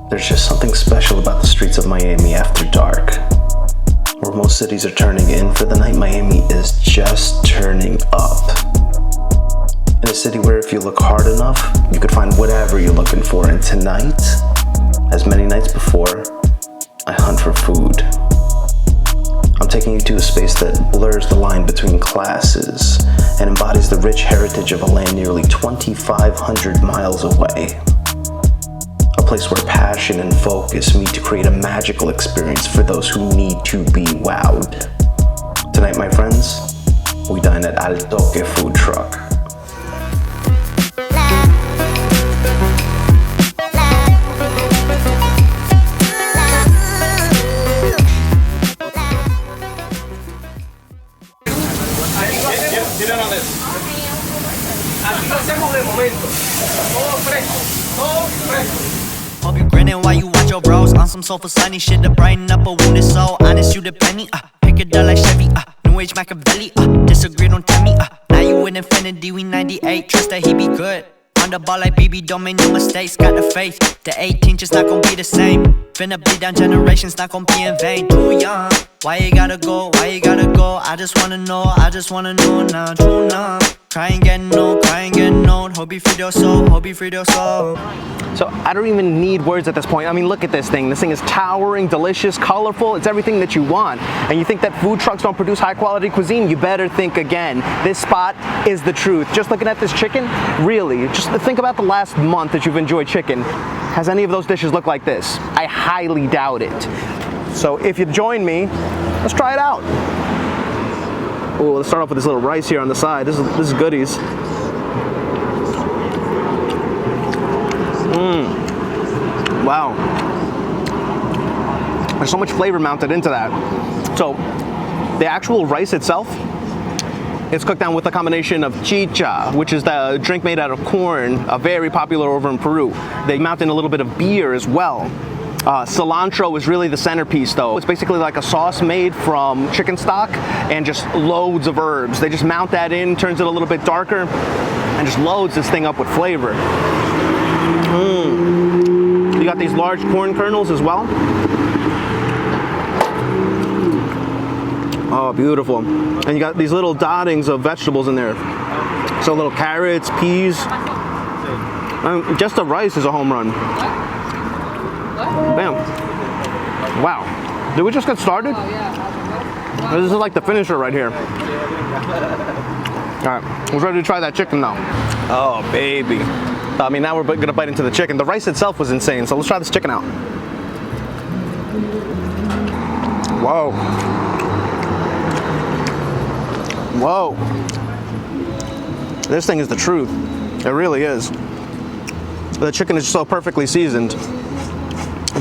There's just something special about the streets of Miami after dark. Where most cities are turning in for the night, Miami is just turning up. In a city where if you look hard enough, you could find whatever you're looking for. And tonight, as many nights before, I hunt for food. I'm taking you to a space that blurs the line between classes and embodies the rich heritage of a land nearly 2,500 miles away. A place where passion and focus meet to create a magical experience for those who need to be wowed. Tonight, my friends, we dine at Al Toque food truck. Hope you grinning while you watch your bros on some soulful sunny shit to brighten up a wounded soul. Honest, you the penny, pick it up like Chevy, New Age Machiavelli, disagree, don't tell me, now you in infinity, we 98, trust that he be good. On the ball like BB, don't make no mistakes, got the faith, the 18 just not gon' be the same. Finna bleed down generations, not gon' be in vain. Too young, why you gotta go, why you gotta go? I just wanna know now, true numb. Crying getting old, hope you free your soul, hope you free your soul. So I don't even need words at this point. I mean, look at this thing. This thing is towering, delicious, colorful. It's everything that you want. And you think that food trucks don't produce high quality cuisine? You better think again. This spot is the truth. Just looking at this chicken, really, just think about the last month that you've enjoyed chicken. Has any of those dishes looked like this? I highly doubt it. So if you join me, let's try it out. Oh, let's start off with this little rice here on the side. This is goodies. Wow. There's so much flavor mounted into that. So the actual rice itself is cooked down with a combination of chicha, which is the drink made out of corn, very popular over in Peru. They mount in a little bit of beer as well. Cilantro is really the centerpiece though. It's basically like a sauce made from chicken stock and just loads of herbs. They just mount that in, turns it a little bit darker, and just loads this thing up with flavor. You got these large corn kernels as well. Oh, beautiful. And you got these little dottings of vegetables in there. So little carrots, peas. Just the rice is a home run. Bam. Wow. Did we just get started? This is like the finisher right here. All right, who's ready to try that chicken now? Oh, baby. I mean, now we're gonna bite into the chicken. The rice itself was insane, so let's try this chicken out. Whoa. Whoa. This thing is the truth. It really is. The chicken is so perfectly seasoned.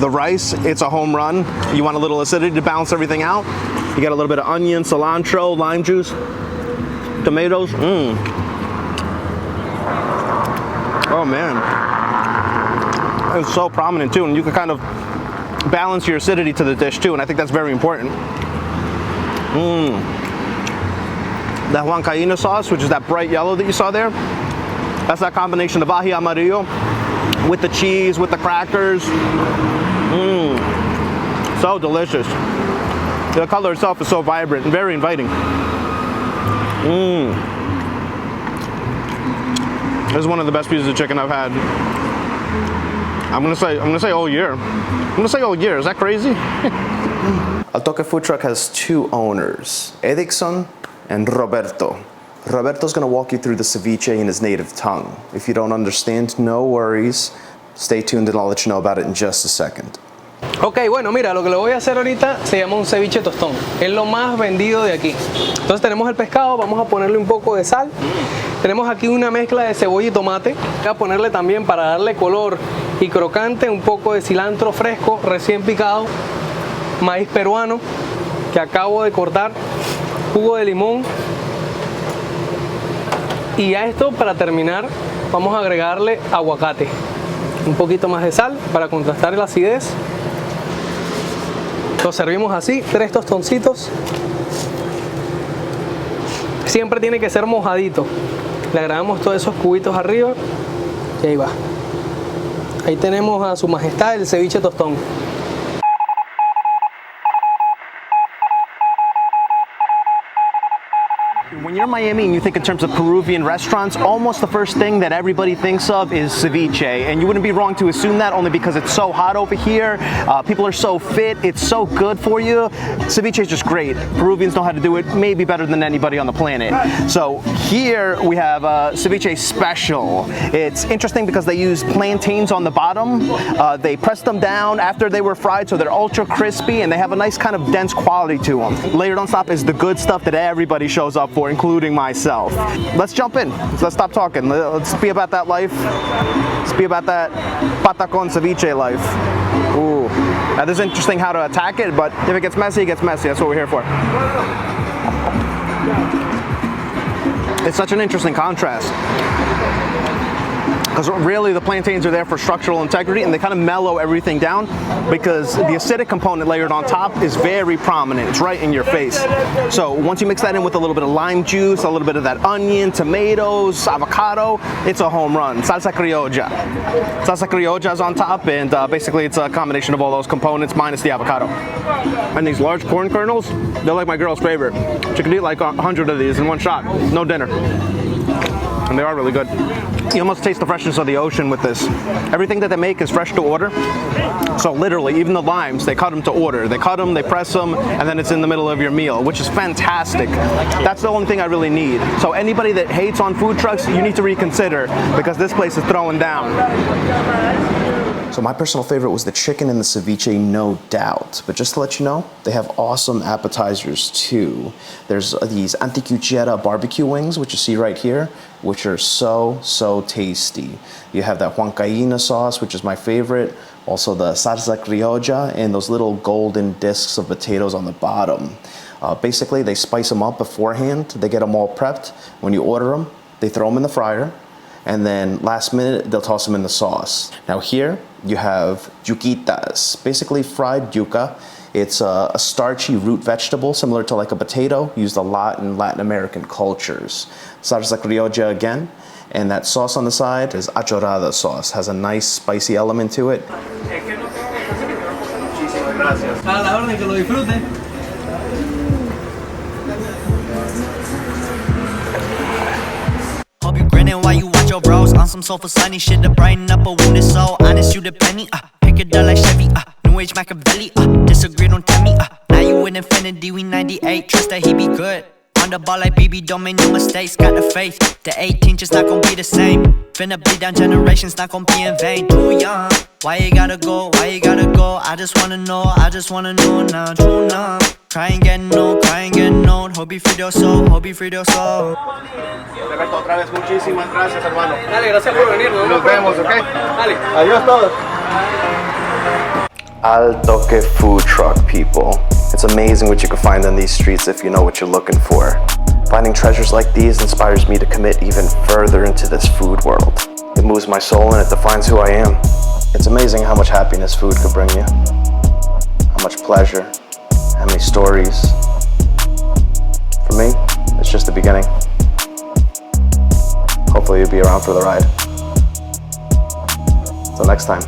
The rice, it's a home run. You want a little acidity to balance everything out. You got a little bit of onion, cilantro, lime juice, tomatoes. Oh man. It's so prominent too, and you can kind of balance your acidity to the dish too, and I think that's very important. That huancaína sauce, which is that bright yellow that you saw there, that's that combination of ají amarillo with the cheese, with the crackers. So delicious. The color itself is so vibrant and very inviting. This is one of the best pieces of chicken I've had. I'm gonna say all year. I'm gonna say all year. Is that crazy? Al Toque food truck has two owners, Edixon and Roberto. Roberto's gonna walk you through the ceviche in his native tongue. If you don't understand, no worries. Stay tuned and I'll let you know about it in just a second. Ok, bueno, mira, lo que le voy a hacer ahorita se llama un ceviche tostón. Es lo más vendido de aquí. Entonces tenemos el pescado, vamos a ponerle un poco de sal. Tenemos aquí una mezcla de cebolla y tomate. Voy a ponerle también, para darle color y crocante, un poco de cilantro fresco, recién picado. Maíz peruano, que acabo de cortar. Jugo de limón. Y a esto, para terminar, vamos a agregarle aguacate. Un poquito más de sal para contrastar la acidez. Lo servimos así, 3 tostoncitos. Siempre tiene que ser mojadito. Le agregamos todos esos cubitos arriba y ahí va. Ahí tenemos a su majestad el ceviche tostón. When you're in Miami and you think in terms of Peruvian restaurants, almost the first thing that everybody thinks of is ceviche. And you wouldn't be wrong to assume that, only because it's so hot over here. People are so fit, it's so good for you. Ceviche is just great. Peruvians know how to do it maybe better than anybody on the planet. So here we have a ceviche special. It's interesting because they use plantains on the bottom. They press them down after they were fried, so they're ultra crispy and they have a nice kind of dense quality to them. Layered on top is the good stuff that everybody shows up for, including myself. Let's jump in. Let's stop talking. Let's be about that life. Let's be about that pata con ceviche life. Ooh. Now this is interesting how to attack it, but if it gets messy, it gets messy. That's what we're here for. It's such an interesting contrast, because really the plantains are there for structural integrity and they kind of mellow everything down, because the acidic component layered on top is very prominent. It's right in your face. So once you mix that in with a little bit of lime juice, a little bit of that onion, tomatoes, avocado, it's a home run. Salsa criolla. Salsa criolla is on top, and basically it's a combination of all those components minus the avocado. And these large corn kernels, they're like my girl's favorite. She could eat like 100 of these in one shot, no dinner. And they are really good. You almost taste the freshness of the ocean with this. Everything that they make is fresh to order. So literally, even the limes, they cut them to order. They cut them, they press them, and then it's in the middle of your meal, which is fantastic. That's the only thing I really need. So anybody that hates on food trucks, you need to reconsider, because this place is throwing down. So my personal favorite was the chicken and the ceviche, no doubt. But just to let you know, they have awesome appetizers too. There's these anticuchera barbecue wings, which you see right here, which are so tasty. You have that huancaína sauce, which is my favorite. Also the salsa criolla and those little golden discs of potatoes on the bottom. Basically, they spice them up beforehand. They get them all prepped. When you order them, they throw them in the fryer, and then last minute, they'll toss them in the sauce. Now here, you have yuquitas, basically fried yuca. It's a starchy root vegetable, similar to like a potato, used a lot in Latin American cultures. Salsa criolla again, and that sauce on the side is achorada sauce. Has a nice spicy element to it. Hope you grinning while you watch your bros on some sofa sunny shit to brighten up a wounded soul. Honest, you the penny, pick it up like Chevy, New Age Machiavelli, disagree, don't tell me, now you in infinity, we 98, trust that he be good. On the ball like BB, don't make no mistakes, got the faith, the 18 just not gon' be the same. Finna bleed down generations, not gon' be in vain. Too young, why you gotta go, why you gotta go? I just wanna know now, true numb. Cry and get no, hope you free your soul, hope you free your soul. Roberto, otra vez muchísimas gracias, hermano. Dale, gracias por venir. Nos vemos, ¿ok? Dale. Adiós todos. Al Toque food truck, people. It's amazing what you can find on these streets if you know what you're looking for. Finding treasures like these inspires me to commit even further into this food world. It moves my soul and it defines who I am. It's amazing how much happiness food could bring you. How much pleasure, how many stories. For me, it's just the beginning. Hopefully you'll be around for the ride. Until next time.